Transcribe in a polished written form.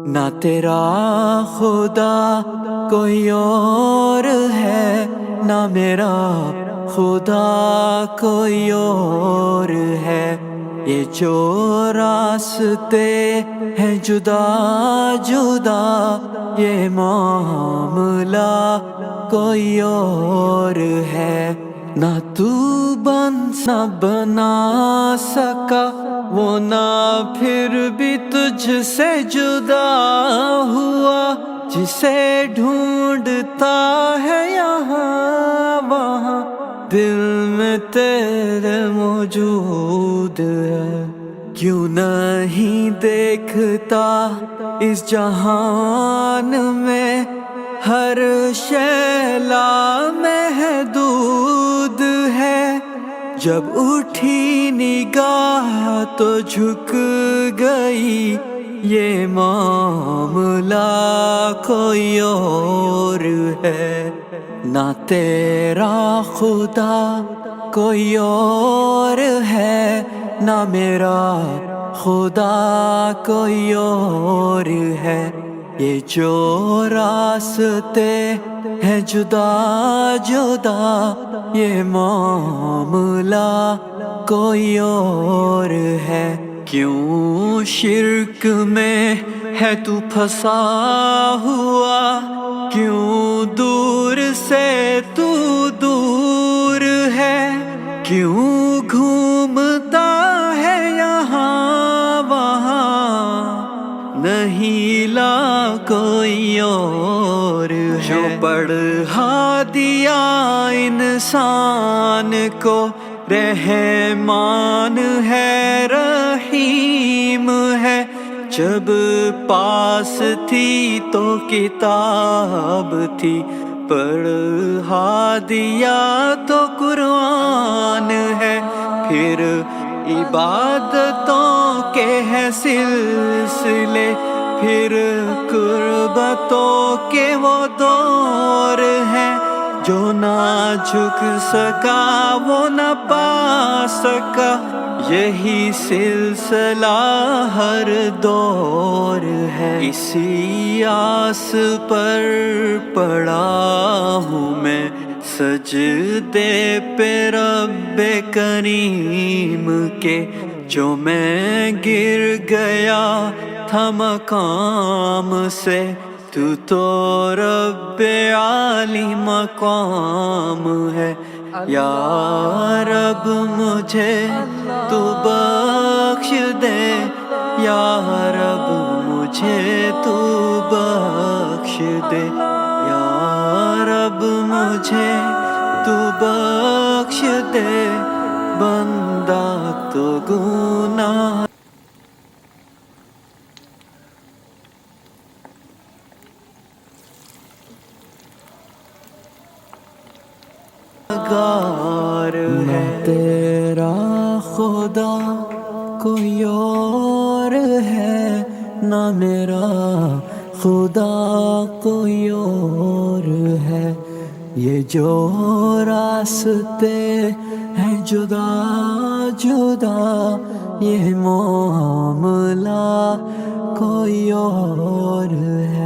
نہ تیرا خدا کوئی اور ہے، نہ میرا خدا کوئی اور ہے۔ یہ جو راستے ہیں جدا جدا، یہ معاملہ کوئی اور ہے۔ نہ تو نہ بنا سکا وہ، نہ پھر بھی تجھ سے جدا ہوا۔ جسے ڈھونڈتا ہے یہاں وہاں، دل میں تیرے موجود ہے۔ کیوں نہیں دیکھتا اس جہان میں ہر شے لامحدود ہے۔ جب اٹھی نگاہ تو جھک گئی، یہ معاملہ کوئی اور ہے۔ نہ تیرا خدا کوئی اور ہے، نہ میرا خدا کوئی اور ہے۔ یہ جو راستے ہیں جدا جدا، یہ معاملہ کوئی اور ہے۔ کیوں شرک میں ہے تو پھنسا ہوا، کیوں دور سے تو دور ہے، کیوں گھومتا ہے یہاں وہاں، نہیں لا کوئی اور ہے۔ جو پڑھا دیا انسان کو رحمان ہے، رحیم ہے۔ جب پاس تھی تو کتاب تھی، پڑھا دیا تو قرآن ہے۔ پھر عبادتوں کے ہے سلسلے، پھر قربتوں کے وہ دور ہیں۔ جو نہ جھک سکا وہ نہ پا سکا، یہی سلسلہ ہر دور ہے۔ اسی آس پر پڑا ہوں میں سجدے پہ رب کریم کے۔ جو میں گر گیا تھا مقام سے، تو رب عالی مقام ہے۔ یا رب مجھے تو بخش دے، یا رب مجھے تو بخش دے، یا رب مجھے تو بخش دے، بندہ تو گناہ گار ہے۔ تیرا خدا کوئی اور ہے، نہ میرا خدا کوئی اور ہے۔ یہ جو راستے ہیں جدا جدا، یہ معاملہ کوئی اور ہے۔